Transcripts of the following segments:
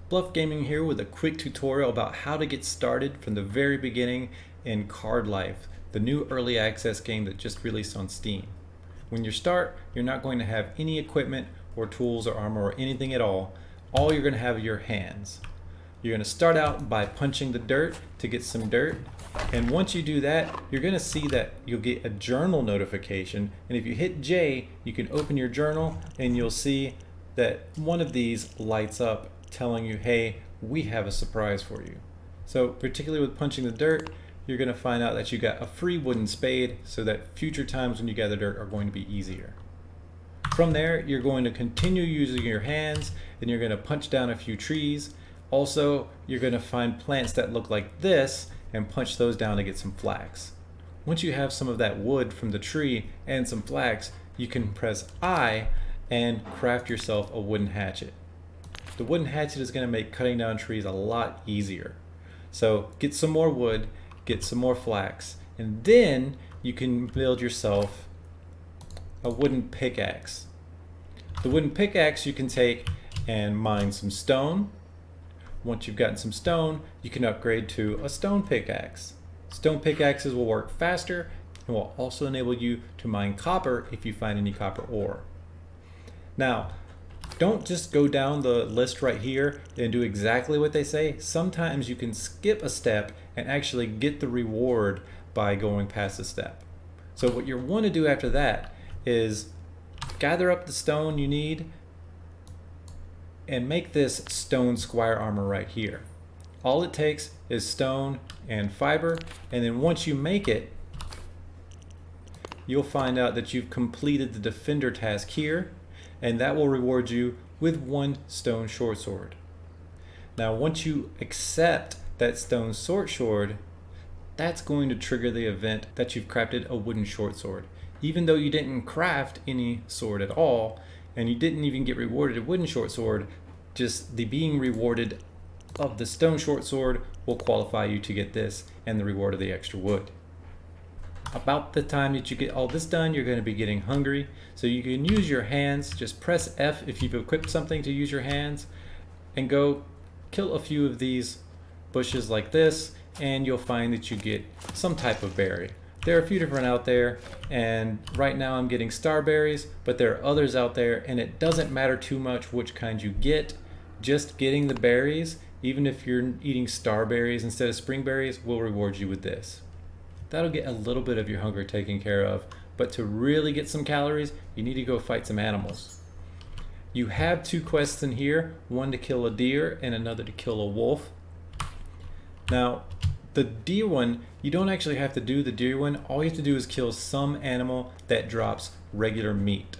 BLUF Gaming here with a quick tutorial about how to get started from the very beginning in CardLife, the new early access game that just released on Steam. When you start, you're not going to have any equipment or tools or armor or anything at all. All you're going to have are your hands. You're going to start out by punching the dirt to get some dirt, and once you do that, you're going to see that you'll get a journal notification, and if you hit J, you can open your journal and you'll see that one of these lights up telling you, hey, we have a surprise for you. So particularly with punching the dirt, you're going to find out that you got a free wooden spade, so that future times when you gather dirt are going to be easier. From there, you're going to continue using your hands and you're going to punch down a few trees. Also, you're going to find plants that look like this and punch those down to get some flax. Once you have some of that wood from the tree and some flax, you can press I and craft yourself a wooden hatchet. The wooden hatchet is going to make cutting down trees a lot easier. So get some more wood, get some more flax, and then you can build yourself a wooden pickaxe. The wooden pickaxe you can take and mine some stone. Once you've gotten some stone, you can upgrade to a stone pickaxe. Stone pickaxes will work faster and will also enable you to mine copper if you find any copper ore. Now, don't just go down the list right here and do exactly what they say. Sometimes you can skip a step and actually get the reward by going past a step. So what you want to do after that is gather up the stone you need and make this stone squire armor right here. All it takes is stone and fiber, and then once you make it, you'll find out that you've completed the defender task here, and that will reward you with one stone short sword. Now once you accept that stone short sword, that's going to trigger the event that you've crafted a wooden short sword. Even though you didn't craft any sword at all, and you didn't even get rewarded a wooden short sword, just the being rewarded of the stone short sword will qualify you to get this and the reward of the extra wood. About the time that you get all this done, you're going to be getting hungry, so you can use your hands. Just press F if you've equipped something to use your hands, and go kill a few of these bushes like this, and you'll find that you get some type of berry. There are a few different out there, and right now I'm getting starberries, but there are others out there, and it doesn't matter too much which kind you get. Just getting the berries, even if you're eating starberries instead of springberries, will reward you with this. That'll get a little bit of your hunger taken care of, but to really get some calories, you need to go fight some animals. You have two quests in here, one to kill a deer and another to kill a wolf. Now, the deer one, you don't actually have to do the deer one. All you have to do is kill some animal that drops regular meat.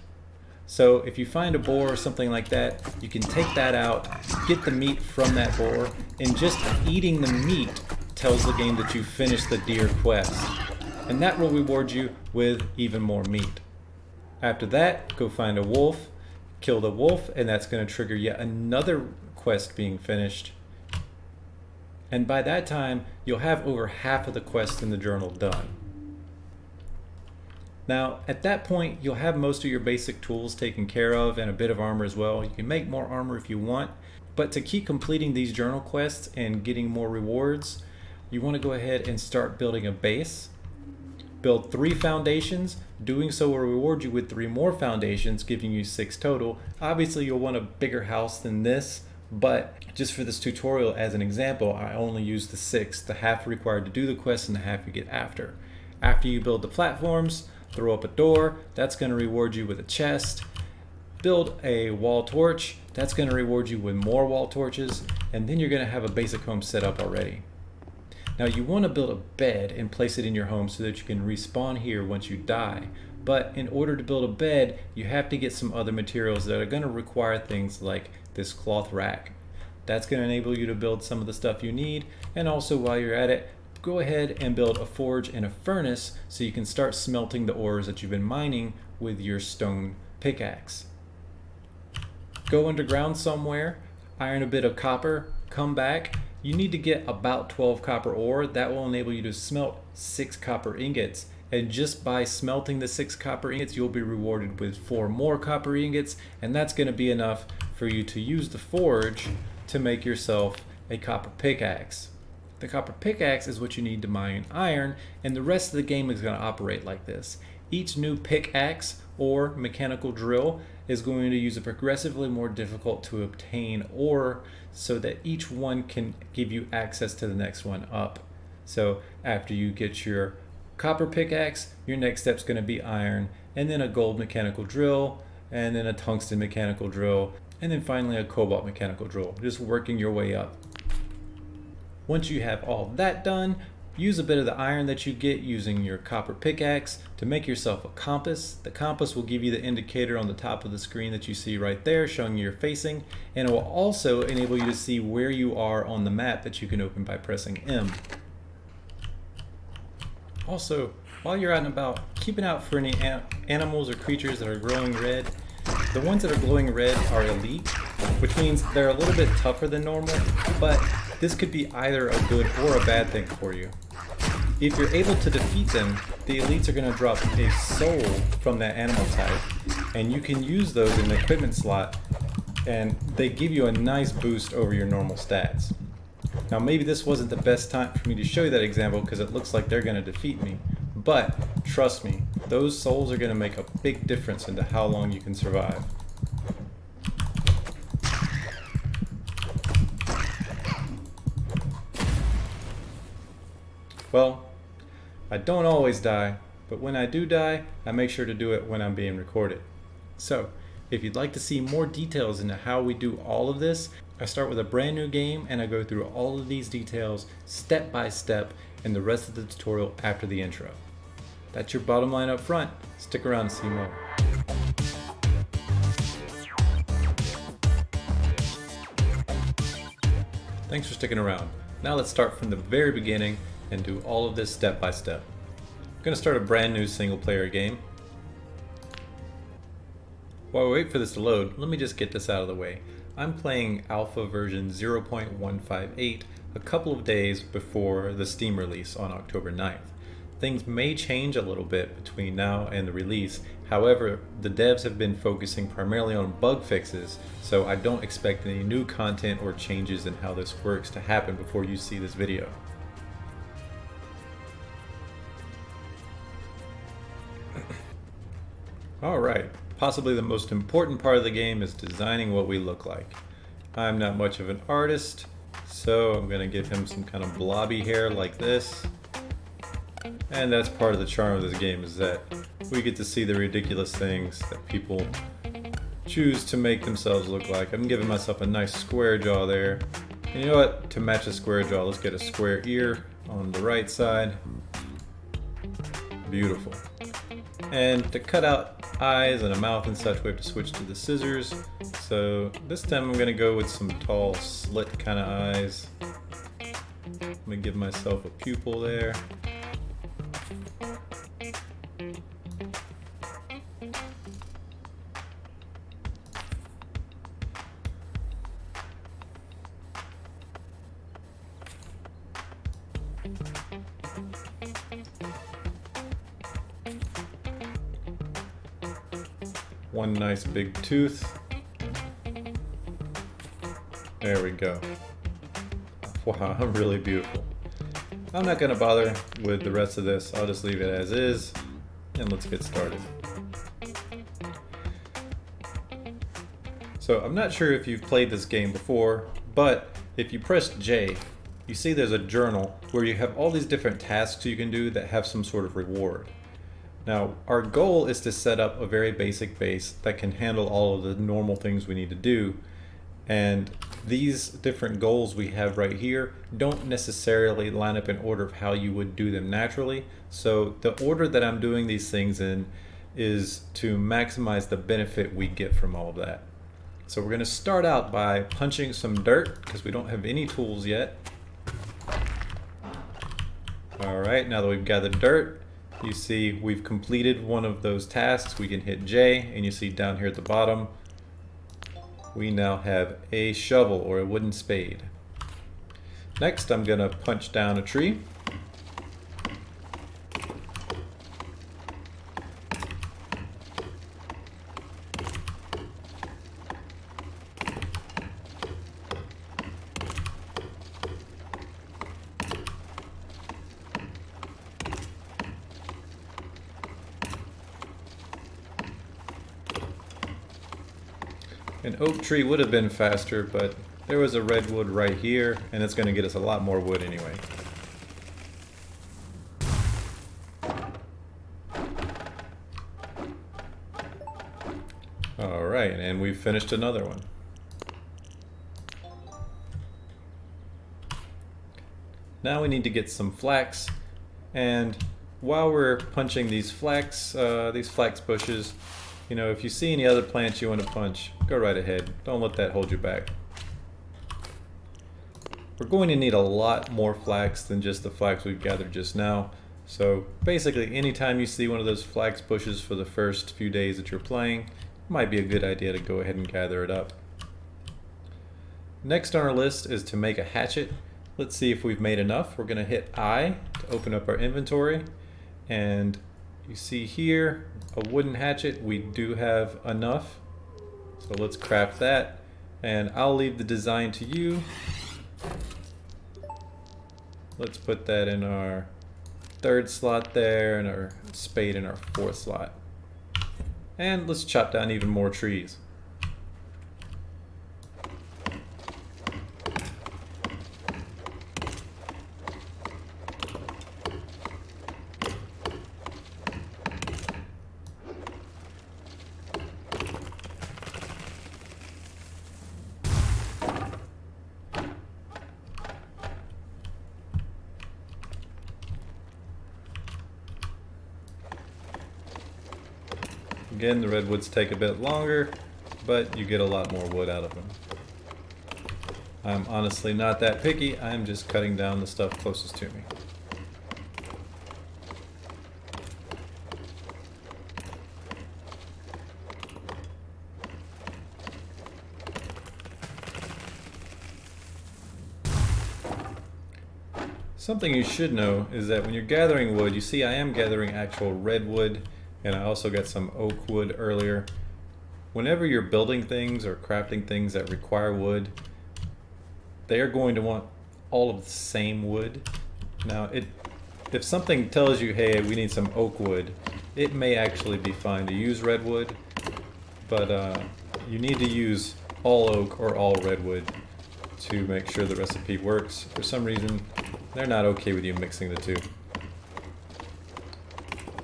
So if you find a boar or something like that, you can take that out, get the meat from that boar, and just eating the meat tells the game that you finished the deer quest, and that will reward you with even more meat. After that, go find a wolf, kill the wolf, and that's going to trigger yet another quest being finished. And by that time, you'll have over half of the quests in the journal done. Now, at that point, you'll have most of your basic tools taken care of and a bit of armor as well. You can make more armor if you want, but to keep completing these journal quests and getting more rewards, you want to go ahead and start building a base. Build 3 foundations. Doing so will reward you with 3 more foundations, giving you 6 total. Obviously, you'll want a bigger house than this, but just for this tutorial as an example, I only use the 6, the half required to do the quest and the half you get after. After you build the platforms, throw up a door, that's going to reward you with a chest. Build a wall torch, that's going to reward you with more wall torches, and then you're going to have a basic home set up already. Now you want to build a bed and place it in your home so that you can respawn here once you die. But in order to build a bed, you have to get some other materials that are going to require things like this cloth rack. That's going to enable you to build some of the stuff you need, and also while you're at it, go ahead and build a forge and a furnace so you can start smelting the ores that you've been mining with your stone pickaxe. Go underground somewhere, iron a bit of copper, come back. You need to get about 12 copper ore. That will enable you to smelt 6 copper ingots, and just by smelting the 6 copper ingots, you'll be rewarded with 4 more copper ingots, and that's going to be enough for you to use the forge to make yourself a copper pickaxe. The copper pickaxe is what you need to mine iron, and the rest of the game is going to operate like this. Each new pickaxe or mechanical drill is going to use a progressively more difficult to obtain ore so that each one can give you access to the next one up. So after you get your copper pickaxe, your next step is going to be iron, and then a gold mechanical drill, and then a tungsten mechanical drill, and then finally a cobalt mechanical drill, just working your way up. Once you have all that done, use a bit of the iron that you get using your copper pickaxe to make yourself a compass. The compass will give you the indicator on the top of the screen that you see right there, showing you you're facing, and it will also enable you to see where you are on the map that you can open by pressing M. Also, while you're out and about, keep an eye out for any animals or creatures that are glowing red. The ones that are glowing red are elite, which means they're a little bit tougher than normal, but this could be either a good or a bad thing for you. If you're able to defeat them, the elites are going to drop a soul from that animal type, and you can use those in the equipment slot, and they give you a nice boost over your normal stats. Now maybe this wasn't the best time for me to show you that example because it looks like they're going to defeat me, but trust me, those souls are going to make a big difference into how long you can survive. Well, I don't always die, but when I do die, I make sure to do it when I'm being recorded. So, if you'd like to see more details into how we do all of this, I start with a brand new game and I go through all of these details step by step in the rest of the tutorial after the intro. That's your bottom line up front. Stick around to see more. Thanks for sticking around. Now let's start from the very beginning and do all of this step by step. I'm going to start a brand new single player game. While we wait for this to load, let me just get this out of the way. I'm playing alpha version 0.158 a couple of days before the Steam release on October 9th. Things may change a little bit between now and the release. However, the devs have been focusing primarily on bug fixes, so I don't expect any new content or changes in how this works to happen before you see this video. Alright, possibly the most important part of the game is designing what we look like. I'm not much of an artist, so I'm going to give him some kind of blobby hair like this. And that's part of the charm of this game, is that we get to see the ridiculous things that people choose to make themselves look like. I'm giving myself a nice square jaw there. And you know what? To match a square jaw, let's get a square ear on the right side. Beautiful. And to cut out eyes and a mouth and such, we have to switch to the scissors. So this time I'm going to go with some tall slit kind of eyes. Let me give myself a pupil there. One nice big tooth. There we go. Wow, I'm really beautiful. I'm not going to bother with the rest of this. I'll just leave it as is, and let's get started. So I'm not sure if you've played this game before, but if you press J, you see there's a journal where you have all these different tasks you can do that have some sort of reward. Now, our goal is to set up a very basic base that can handle all of the normal things we need to do. And these different goals we have right here don't necessarily line up in order of how you would do them naturally. So the order that I'm doing these things in is to maximize the benefit we get from all of that. So we're going to start out by punching some dirt because we don't have any tools yet. All right, now that we've gathered dirt, you see we've completed one of those tasks. We can hit J, and you see down here at the bottom, we now have a shovel or a wooden spade. Next, I'm going to punch down a tree. An oak tree would have been faster, but there was a redwood right here, and it's going to get us a lot more wood anyway. Alright, and we've finished another one. Now we need to get some flax, and while we're punching these flax bushes, you know, if you see any other plants you want to punch, go right ahead. Don't let that hold you back. We're going to need a lot more flax than just the flax we've gathered just now. So basically, anytime you see one of those flax bushes for the first few days that you're playing, it might be a good idea to go ahead and gather it up. Next on our list is to make a hatchet. Let's see if we've made enough. We're going to hit I to open up our inventory, and you see here a wooden hatchet. We do have enough, so let's craft that, and I'll leave the design to you. Let's put that in our third slot there, and our spade in our fourth slot, and let's chop down even more trees. Again, the redwoods take a bit longer, but you get a lot more wood out of them. I'm honestly not that picky, I'm just cutting down the stuff closest to me. Something you should know is that when you're gathering wood, you see I am gathering actual redwood, and I also got some oak wood earlier. Whenever you're building things or crafting things that require wood, they are going to want all of the same wood. Now, if something tells you, hey, we need some oak wood, it may actually be fine to use redwood, but you need to use all oak or all redwood to make sure the recipe works. For some reason, they're not okay with you mixing the two.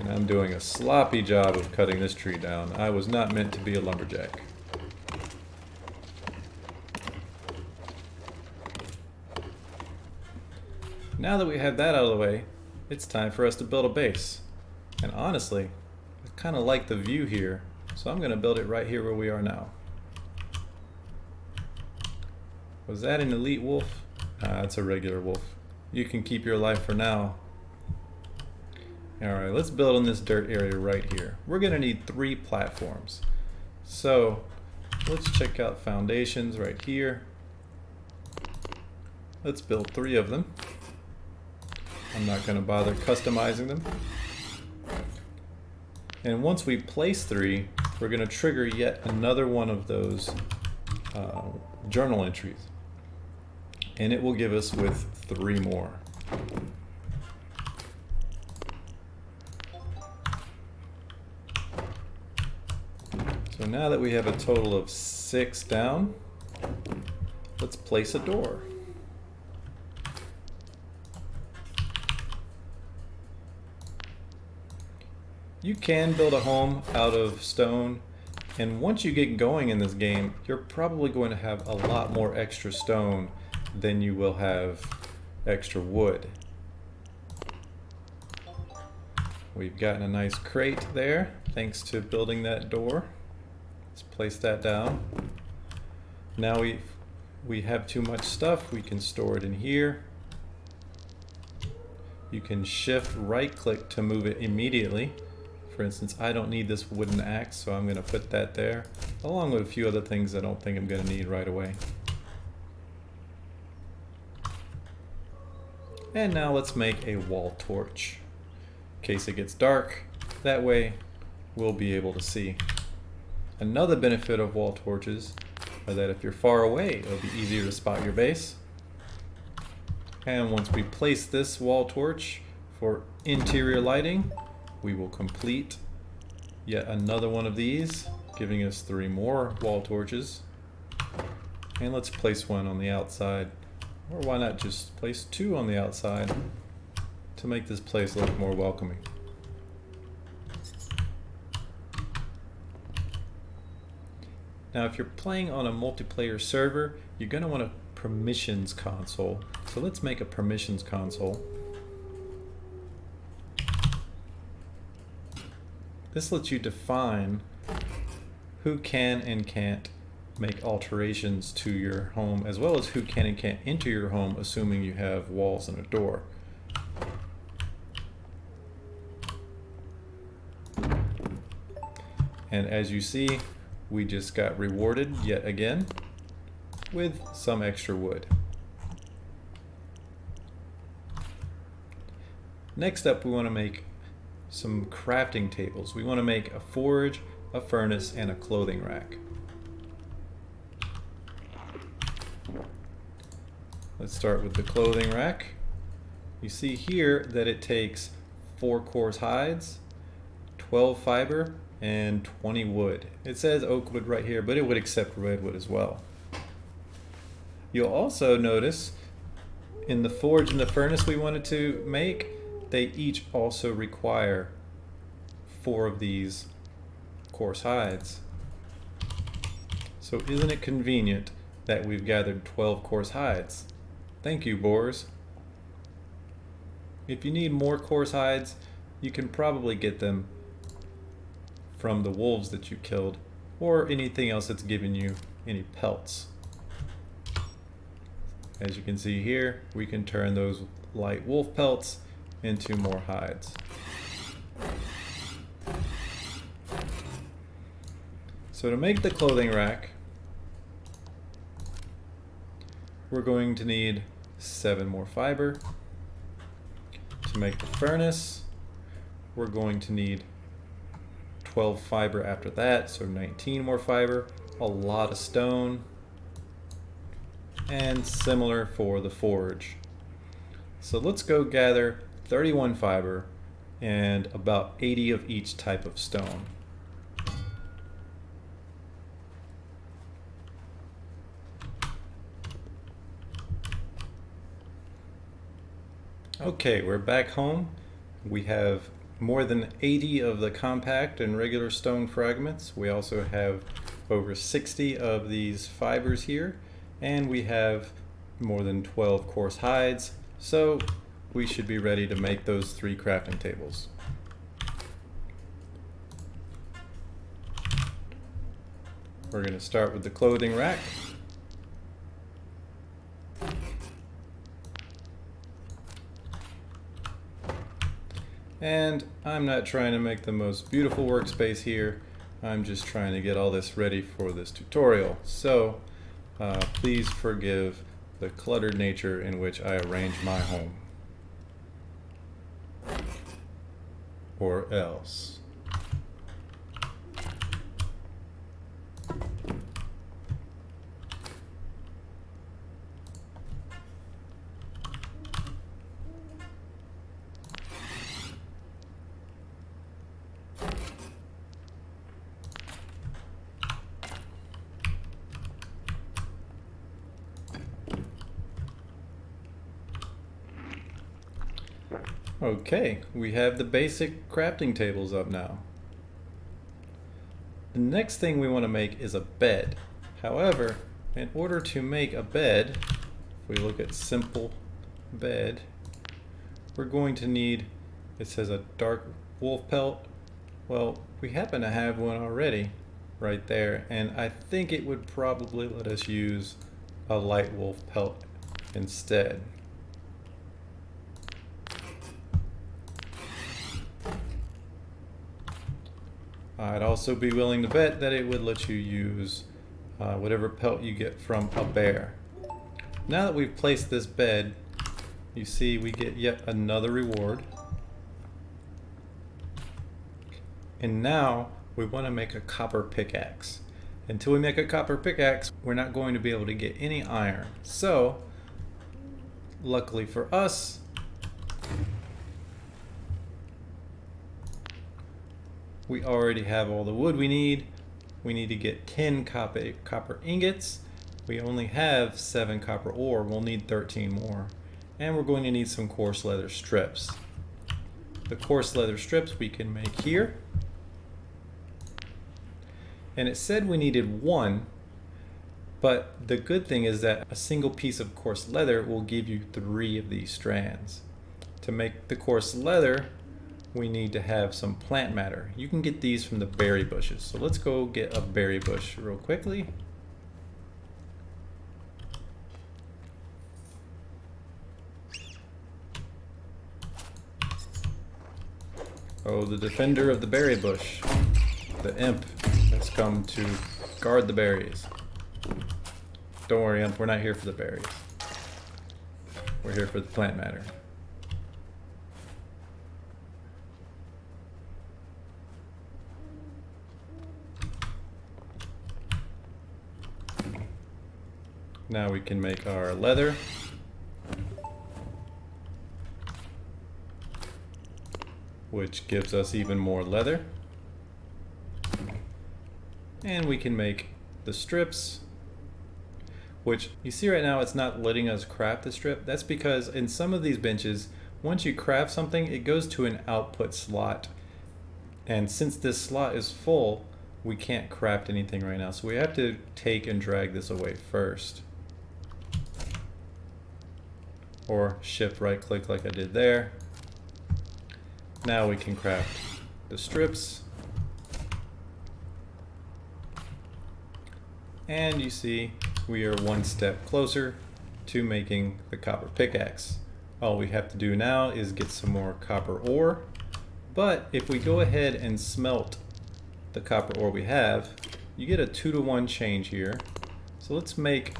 And I'm doing a sloppy job of cutting this tree down. I was not meant to be a lumberjack. Now that we have that out of the way, it's time for us to build a base. And honestly, I kind of like the view here, so I'm going to build it right here where we are now. Was that an elite wolf? That's a regular wolf. You can keep your life for now. Alright, let's build on this dirt area right here. We're going to need 3 platforms. So, let's check out foundations right here. Let's build 3 of them. I'm not going to bother customizing them. And once we place 3, we're going to trigger yet another one of those journal entries. And it will give us with 3 more. So now that we have a total of 6 down, let's place a door. You can build a home out of stone, and once you get going in this game, you're probably going to have a lot more extra stone than you will have extra wood. We've gotten a nice crate there, thanks to building that door. Let's place that down. Now we have too much stuff, we can store it in here. You can shift right click to move it immediately. For instance, I don't need this wooden axe, so I'm going to put that there, along with a few other things I don't think I'm going to need right away. And now let's make a wall torch. In case it gets dark, that way we'll be able to see. Another benefit of wall torches are that if you're far away, it'll be easier to spot your base. And once we place this wall torch for interior lighting, we will complete yet another one of these, giving us 3 more wall torches. And let's place one on the outside. Or why not just place two on the outside to make this place look more welcoming. Now if you're playing on a multiplayer server, you're going to want a permissions console. So let's make a permissions console. This lets you define who can and can't make alterations to your home, as well as who can and can't enter your home, assuming you have walls and a door. And as you see, we just got rewarded yet again with some extra wood. Next up, we want to make some crafting tables. We want to make a forge, a furnace, and a clothing rack. Let's start with the clothing rack. You see here that it takes 4 coarse hides, 12 fiber, and 20 wood. It says oak wood right here, but it would accept redwood as well. You'll also notice in the forge and the furnace we wanted to make, they each also require 4 of these coarse hides. So isn't it convenient that we've gathered 12 coarse hides? Thank you, boars. If you need more coarse hides, you can probably get them from the wolves that you killed, or anything else that's given you any pelts. As you can see here, we can turn those light wolf pelts into more hides. So to make the clothing rack, we're going to need 7 more fiber. To make the furnace, we're going to need 12 fiber after that, so 19 more fiber, a lot of stone, and similar for the forge. So let's go gather 31 fiber and about 80 of each type of stone. Okay, we're back home. We have more than 80 of the compact and regular stone fragments. We also have over 60 of these fibers here, and we have more than 12 coarse hides, so we should be ready to make those 3 crafting tables. We're going to start with the clothing rack. And I'm not trying to make the most beautiful workspace here. I'm just trying to get all this ready for this tutorial. So please forgive the cluttered nature in which I arrange my home. Or else. Okay, we have the basic crafting tables up now. The next thing we want to make is a bed. However, in order to make a bed, if we look at simple bed, we're going to need, it says a dark wolf pelt. Well, we happen to have one already right there, and I think it would probably let us use a light wolf pelt instead. I'd also be willing to bet that it would let you use whatever pelt you get from a bear. Now that we've placed this bed, you see we get yet another reward. And now we want to make a copper pickaxe. Until we make a copper pickaxe, we're not going to be able to get any iron. So, luckily for us, we already have all the wood we need. We need to get 10 copper ingots, we only have 7 copper ore. We'll need 13 more. And we're going to need some coarse leather strips. The coarse leather strips we can make here. And it said we needed 1, but the good thing is that a single piece of coarse leather will give you 3 of these strands. To make the coarse leather, we need to have some plant matter. You can get these from the berry bushes. So let's go get a berry bush real quickly. Oh, the defender of the berry bush. The imp has come to guard the berries. Don't worry, imp, we're not here for the berries. We're here for the plant matter. Now we can make our leather. Which gives us even more leather. And we can make the strips, which you see right now it's not letting us craft the strip. That's because in some of these benches, once you craft something, it goes to an output slot. And since this slot is full, we can't craft anything right now. So we have to take and drag this away first. Or shift right click like I did there. Now we can craft the strips. And you see we are one step closer to making the copper pickaxe. All we have to do now is get some more copper ore. But if we go ahead and smelt the copper ore we have, you get a 2-to-1 change here. So let's make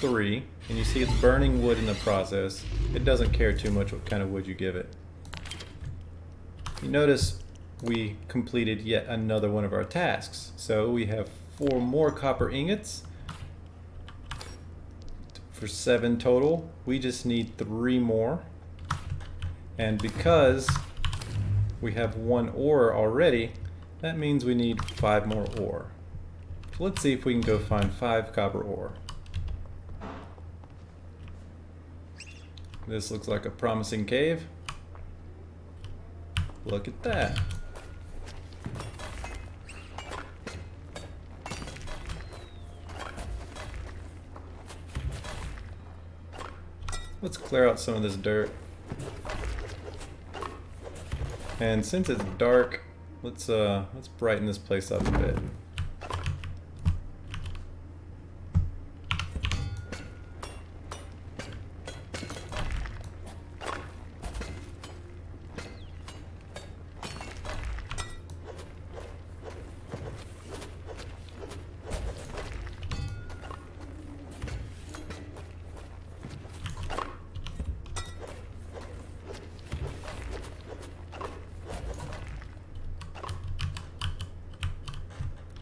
3. And you see it's burning wood in the process. It doesn't care too much what kind of wood you give it. You notice we completed yet another one of our tasks. So we have 4 more copper ingots for 7 total. We just need 3 more. And because we have 1 ore already, that means we need 5 more ore. So let's see if we can go find 5 copper ore. This looks like a promising cave. Look at that. Let's clear out some of this dirt. And since it's dark, let's brighten this place up a bit.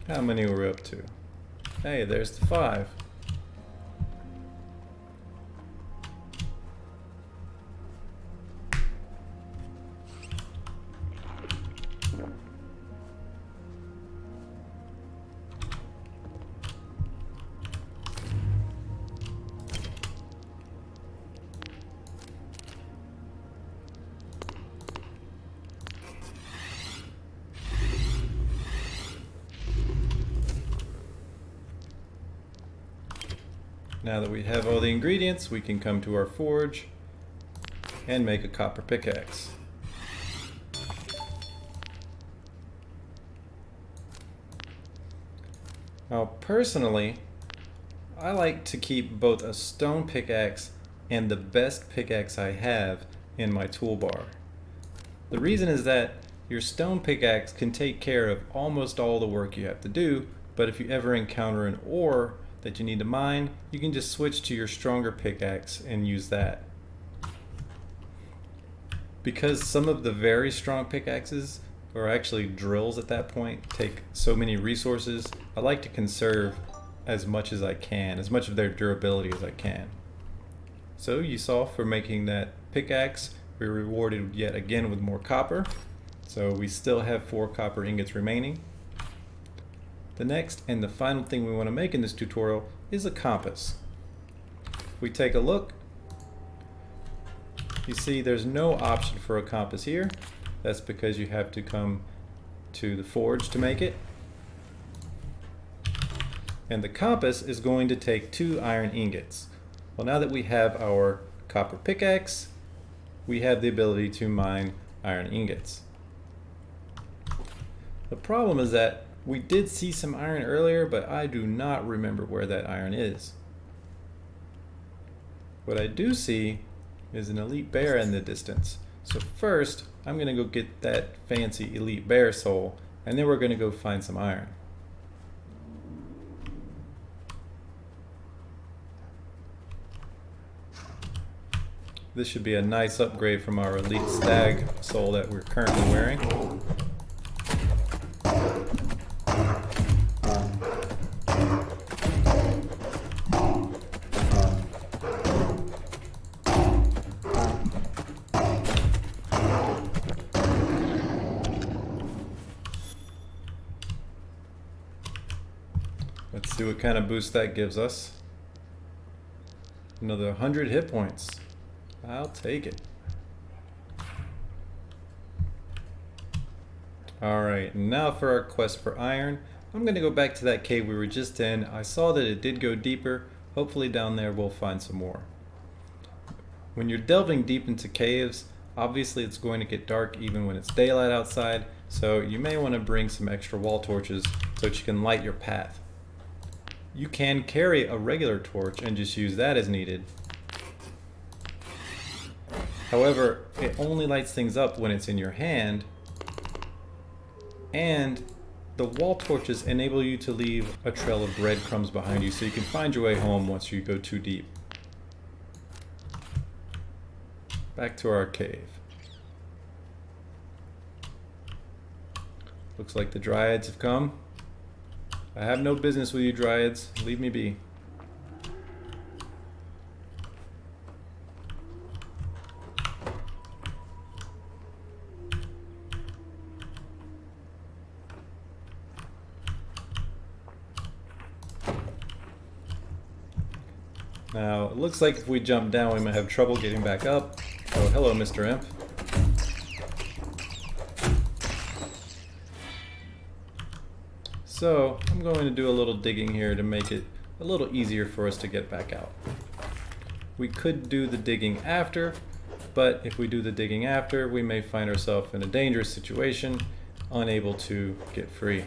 How many we're up to? Hey, there's the 5. Now that we have all the ingredients, we can come to our forge and make a copper pickaxe. Now personally, I like to keep both a stone pickaxe and the best pickaxe I have in my toolbar. The reason is that your stone pickaxe can take care of almost all the work you have to do, but if you ever encounter an ore that you need to mine, you can just switch to your stronger pickaxe and use that. Because some of the very strong pickaxes, or actually drills at that point, take so many resources, I like to conserve as much as I can, as much of their durability as I can. So you saw for making that pickaxe, we're rewarded yet again with more copper. So we still have 4 copper ingots remaining. The next and the final thing we want to make in this tutorial is a compass. If we take a look, you see there's no option for a compass here. That's because you have to come to the forge to make it. And the compass is going to take 2 iron ingots. Well, now that we have our copper pickaxe, we have the ability to mine iron ingots. The problem is that we did see some iron earlier, but I do not remember where that iron is. What I do see is an elite bear in the distance. So first, I'm going to go get that fancy elite bear soul, and then we're going to go find some iron. This should be a nice upgrade from our elite stag soul that we're currently wearing. Let's see what kind of boost that gives us. Another 100 hit points. I'll take it. Alright, now for our quest for iron. I'm going to go back to that cave we were just in. I saw that it did go deeper. Hopefully down there we'll find some more. When you're delving deep into caves, obviously it's going to get dark even when it's daylight outside, so you may want to bring some extra wall torches so that you can light your path. You can carry a regular torch and just use that as needed. However, it only lights things up when it's in your hand, and the wall torches enable you to leave a trail of breadcrumbs behind you so you can find your way home once you go too deep. Back to our cave. Looks like the dryads have come. I have no business with you, dryads. Leave me be. Now, it looks like if we jump down, we might have trouble getting back up. Oh, hello, Mr. Imp. So, I'm going to do a little digging here to make it a little easier for us to get back out. We could do the digging after, but if we do the digging after, we may find ourselves in a dangerous situation, unable to get free.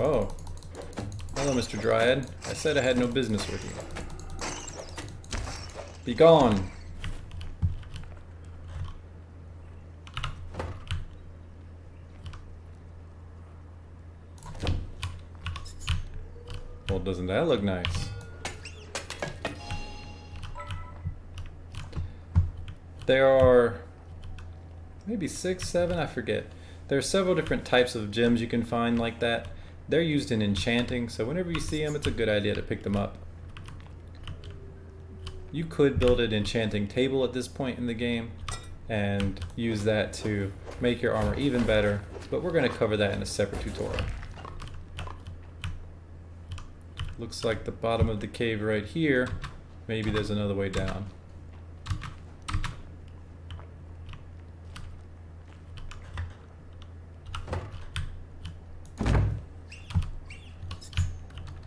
Oh, hello, Mr. Dryad. I said I had no business with you. Be gone. Well, doesn't that look nice? There are maybe 6, 7, I forget. There are several different types of gems you can find like that. They're used in enchanting, so whenever you see them, it's a good idea to pick them up. You could build an enchanting table at this point in the game and use that to make your armor even better, but we're going to cover that in a separate tutorial. Looks like the bottom of the cave right here. Maybe there's another way down.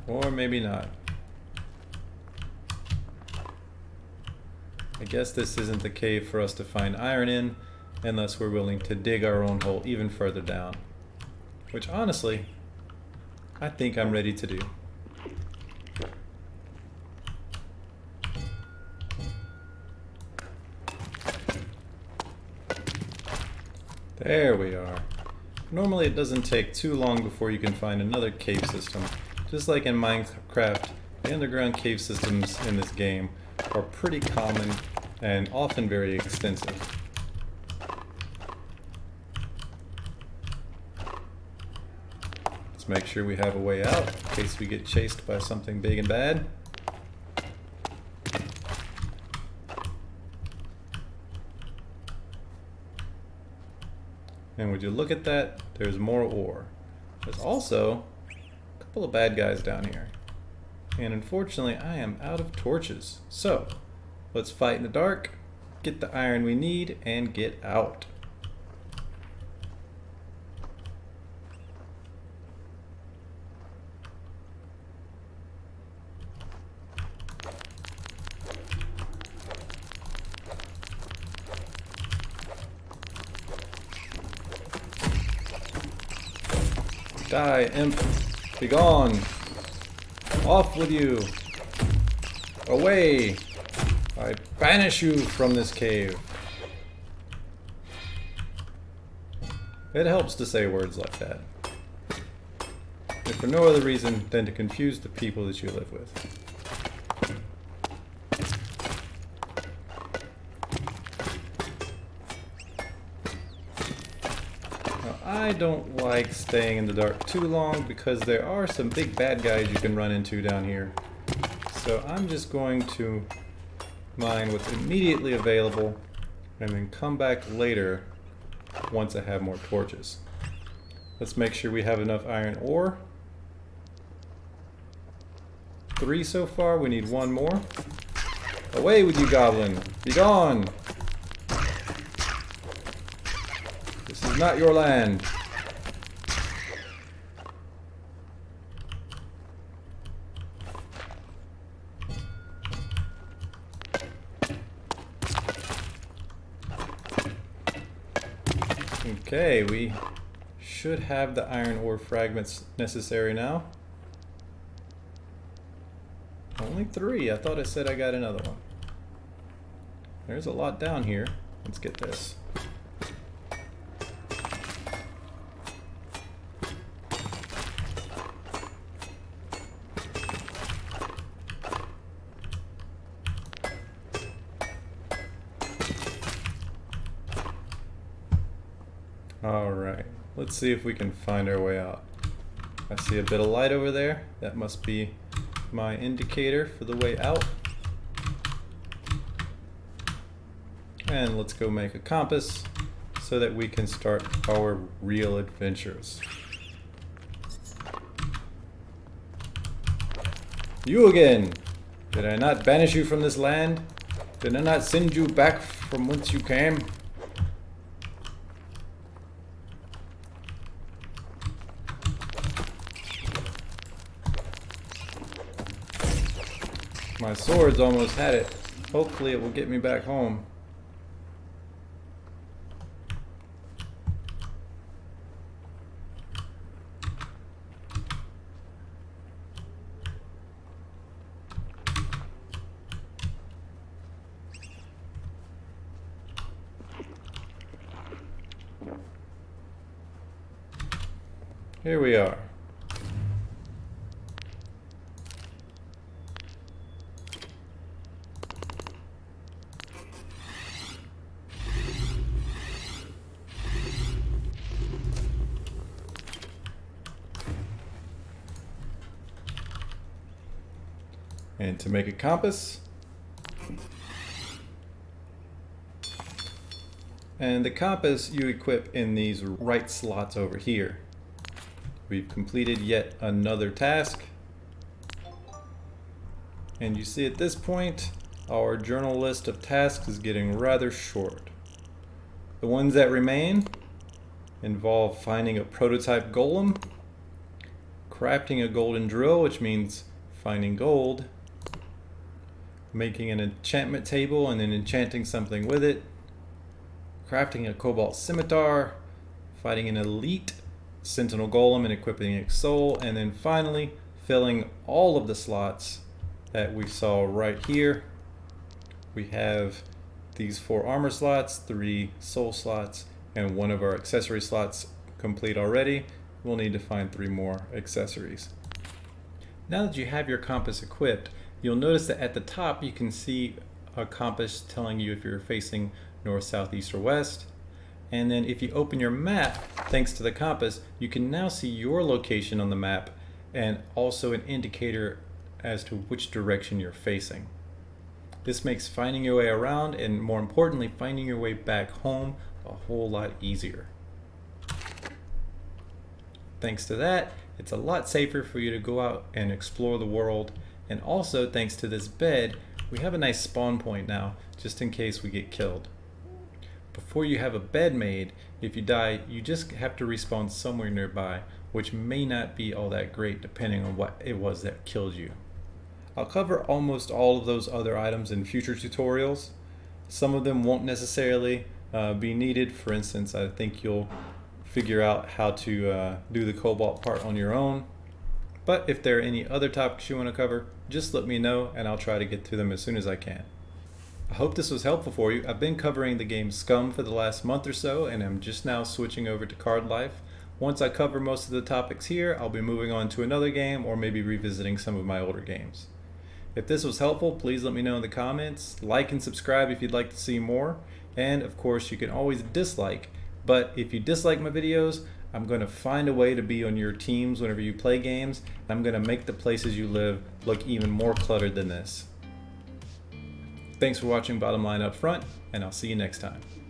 Or maybe not. I guess this isn't the cave for us to find iron in, unless we're willing to dig our own hole even further down. Which honestly, I think I'm ready to do. There we are. Normally it doesn't take too long before you can find another cave system. Just like in Minecraft, the underground cave systems in this game are pretty common and often very extensive. Let's make sure we have a way out in case we get chased by something big and bad. And would you look at that, there's more ore. There's also a couple of bad guys down here. And unfortunately, I am out of torches. So, let's fight in the dark, get the iron we need, and get out. Die, imp. Be gone. Off with you. Away. I banish you from this cave. It helps to say words like that, if for no other reason than to confuse the people that you live with. I don't like staying in the dark too long because there are some big bad guys you can run into down here. So I'm just going to mine what's immediately available and then come back later once I have more torches. Let's make sure we have enough iron ore. 3 so far, we need 1 more. Away with you, goblin! Be gone! This is not your land. Okay, we should have the iron ore fragments necessary now. Only 3. I thought I said I got another one. There's a lot down here. Let's get this. Alright, let's see if we can find our way out. I see a bit of light over there. That must be my indicator for the way out. And let's go make a compass so that we can start our real adventures. You again! Did I not banish you from this land? Did I not send you back from whence you came? My sword's almost had it. Hopefully it will get me back home. Here we are. And to make a compass, and the compass you equip in these right slots over here. We've completed yet another task, and you see at this point our journal list of tasks is getting rather short. The ones that remain involve finding a prototype golem, crafting a golden drill, which means finding gold, making an enchantment table and then enchanting something with it, crafting a cobalt scimitar, fighting an elite sentinel golem and equipping its soul, and then finally filling all of the slots that we saw right here. We have these 4 armor slots, 3 soul slots, and 1 of our accessory slots complete already. We'll need to find 3 more accessories. Now that you have your compass equipped, you'll notice that at the top you can see a compass telling you if you're facing north, south, east, or west. And then if you open your map, thanks to the compass, you can now see your location on the map and also an indicator as to which direction you're facing. This makes finding your way around and, more importantly, finding your way back home a whole lot easier. Thanks to that, it's a lot safer for you to go out and explore the world. And also, thanks to this bed, we have a nice spawn point now, just in case we get killed. Before you have a bed made, if you die, you just have to respawn somewhere nearby, which may not be all that great depending on what it was that killed you. I'll cover almost all of those other items in future tutorials. Some of them won't necessarily be needed. For instance, I think you'll figure out how to do the cobalt part on your own. But if there are any other topics you want to cover, just let me know and I'll try to get to them as soon as I can. I hope this was helpful for you. I've been covering the game Scum for the last month or so, and I'm just now switching over to CardLife. Once I cover most of the topics here, I'll be moving on to another game or maybe revisiting some of my older games. If this was helpful, please let me know in the comments. Like and subscribe if you'd like to see more. And of course, you can always dislike. But if you dislike my videos, I'm going to find a way to be on your teams whenever you play games. I'm going to make the places you live look even more cluttered than this. Thanks for watching Bottom Line Up Front, and I'll see you next time.